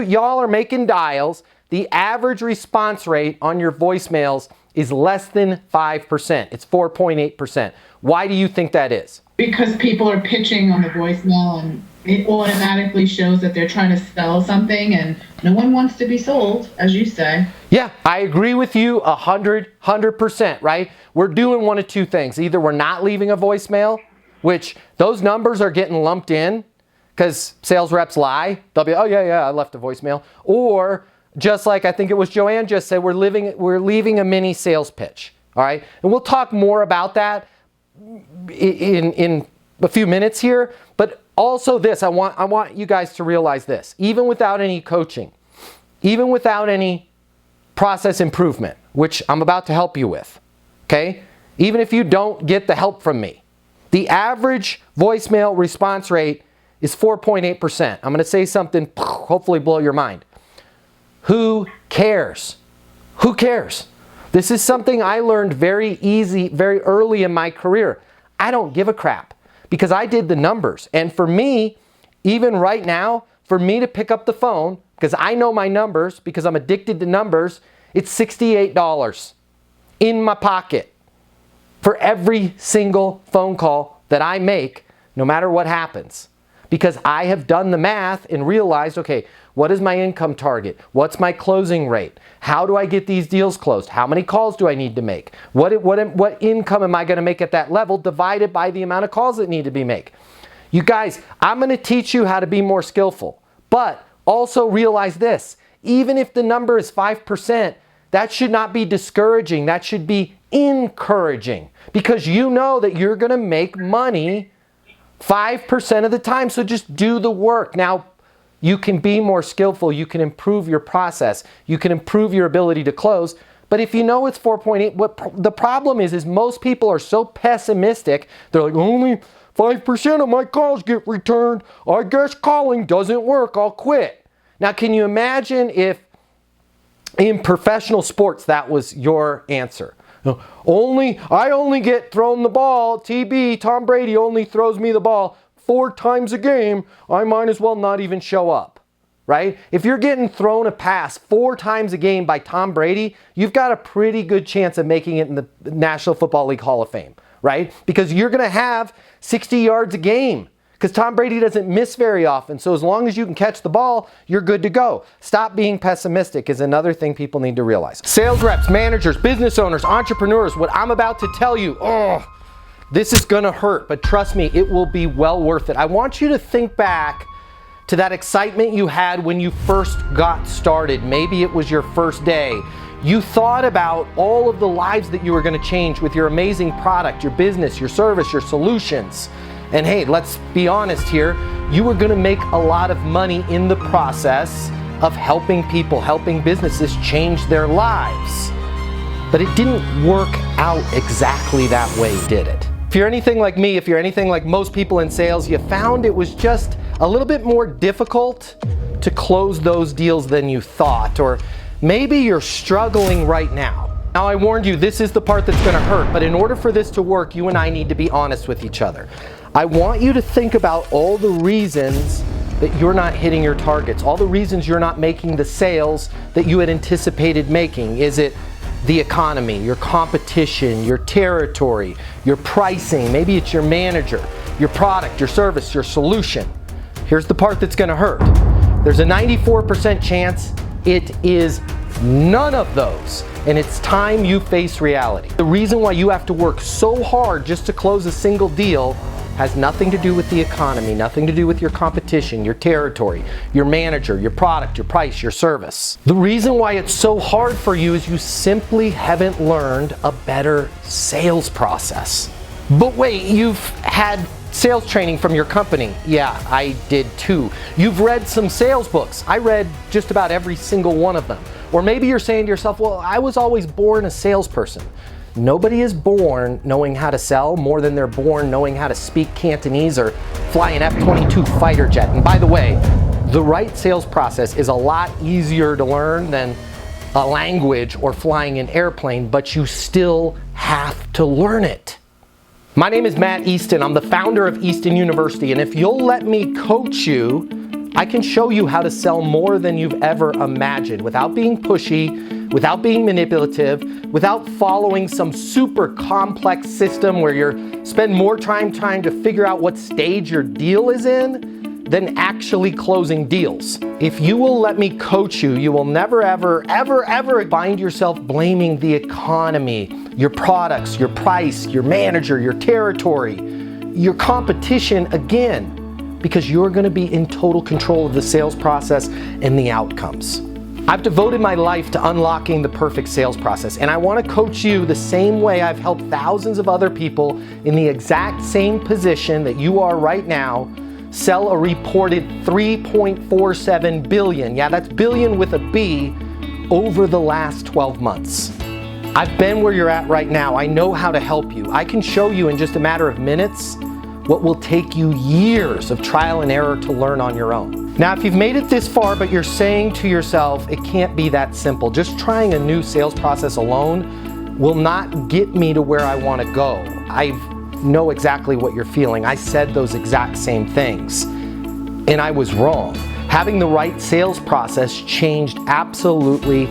Y'all are making dials. The average response rate on your voicemails is less than 5%. It's 4.8%. Why do you think that is? Because people are pitching on the voicemail and it automatically shows that they're trying to sell something and no one wants to be sold, as you say. Yeah, I agree with you 100%, right? We're doing one of two things. Either we're not leaving a voicemail, which those numbers are getting lumped in because sales reps lie. They'll be, oh yeah, I left a voicemail. Or just like I think it was Joanne just said, we're leaving a mini sales pitch, all right? And we'll talk more about that in a few minutes here, but also this, I want you guys to realize this. Even without any coaching, even without any process improvement, which I'm about to help you with, okay? Even if you don't get the help from me, the average voicemail response rate is 4.8%. I'm going to say something, hopefully blow your mind. Who cares? Who cares? This is something I learned very early in my career. I don't give a crap because I did the numbers. And for me, even right now, for me to pick up the phone, because I know my numbers, because I'm addicted to numbers, it's $68 in my pocket for every single phone call that I make, no matter what happens. Because I have done the math and realized, okay, what is my income target? What's my closing rate? How do I get these deals closed? How many calls do I need to make? What income am I going to make at that level divided by the amount of calls that need to be made? You guys, I'm going to teach you how to be more skillful. But also realize this, even if the number is 5%, that should not be discouraging. That should be encouraging because you know that you're going to make money 5% of the time. So just do the work. Now, you can be more skillful. You can improve your process. You can improve your ability to close. But if you know it's 4.8, what the problem is most people are so pessimistic. They're like, only 5% of my calls get returned. I guess calling doesn't work. I'll quit. Now, can you imagine if in professional sports that was your answer? I only get thrown the ball. TB, Tom Brady only throws me the ball 4 times a game. I might as well not even show up, right? If you're getting thrown a pass 4 times a game by Tom Brady, you've got a pretty good chance of making it in the National Football League Hall of Fame, right? Because you're going to have 60 yards a game because Tom Brady doesn't miss very often. So as long as you can catch the ball, you're good to go. Stop being pessimistic is another thing people need to realize. Sales reps, managers, business owners, entrepreneurs, what I'm about to tell you, this is gonna hurt, but trust me, it will be well worth it. I want you to think back to that excitement you had when you first got started. Maybe it was your first day. You thought about all of the lives that you were gonna change with your amazing product, your business, your service, your solutions. And hey, let's be honest here, you were gonna make a lot of money in the process of helping people, helping businesses change their lives. But it didn't work out exactly that way, did it? If you're anything like me, if you're anything like most people in sales, you found it was just a little bit more difficult to close those deals than you thought, or maybe you're struggling right now. Now, I warned you, this is the part that's gonna hurt, but in order for this to work, you and I need to be honest with each other. I want you to think about all the reasons that you're not hitting your targets, all the reasons you're not making the sales that you had anticipated making. Is it the economy, your competition, your territory, your pricing? Maybe it's your manager, your product, your service, your solution. Here's the part that's gonna hurt. There's a 94% chance it is none of those. And it's time you face reality. The reason why you have to work so hard just to close a single deal has nothing to do with the economy, nothing to do with your competition, your territory, your manager, your product, your price, your service. The reason why it's so hard for you is you simply haven't learned a better sales process. But wait, you've had sales training from your company. Yeah, I did too. You've read some sales books. I read just about every single one of them. Or maybe you're saying to yourself, well, I was always born a salesperson. Nobody is born knowing how to sell more than they're born knowing how to speak Cantonese or fly an F-22 fighter jet. And by the way, the right sales process is a lot easier to learn than a language or flying an airplane, but you still have to learn it. My name is Matt Easton. I'm the founder of Easton University, and if you'll let me coach you I can show you how to sell more than you've ever imagined without being pushy, without being manipulative, without following some super complex system where you spend more time trying to figure out what stage your deal is in than actually closing deals. If you will let me coach you, you will never, ever, ever, ever find yourself blaming the economy, your products, your price, your manager, your territory, your competition again, because you're gonna be in total control of the sales process and the outcomes. I've devoted my life to unlocking the perfect sales process, and I wanna coach you the same way I've helped thousands of other people in the exact same position that you are right now sell a reported 3.47 billion, yeah, that's billion with a B, over the last 12 months. I've been where you're at right now. I know how to help you. I can show you in just a matter of minutes what will take you years of trial and error to learn on your own. Now, if you've made it this far, but you're saying to yourself, it can't be that simple, just trying a new sales process alone will not get me to where I want to go. I know exactly what you're feeling. I said those exact same things, and I was wrong. Having the right sales process changed absolutely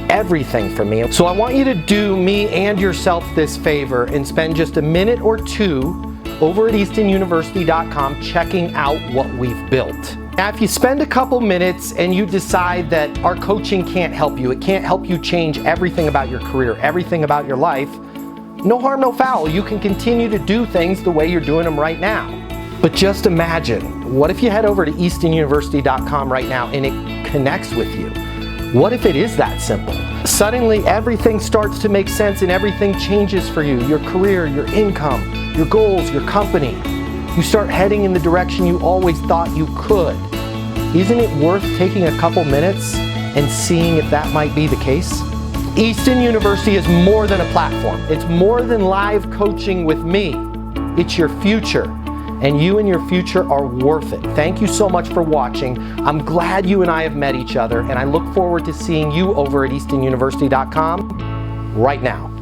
everything for me. So I want you to do me and yourself this favor and spend just a minute or two over at eastonuniversity.com checking out what we've built. Now, if you spend a couple minutes and you decide that our coaching can't help you, it can't help you change everything about your career, everything about your life, no harm, no foul. You can continue to do things the way you're doing them right now. But just imagine, what if you head over to eastonuniversity.com right now and it connects with you? What if it is that simple? Suddenly everything starts to make sense and everything changes for you. Your career, your income, your goals, your company. You start heading in the direction you always thought you could. Isn't it worth taking a couple minutes and seeing if that might be the case? Easton University is more than a platform. It's more than live coaching with me. It's your future, and you and your future are worth it. Thank you so much for watching. I'm glad you and I have met each other, and I look forward to seeing you over at eastonuniversity.com right now.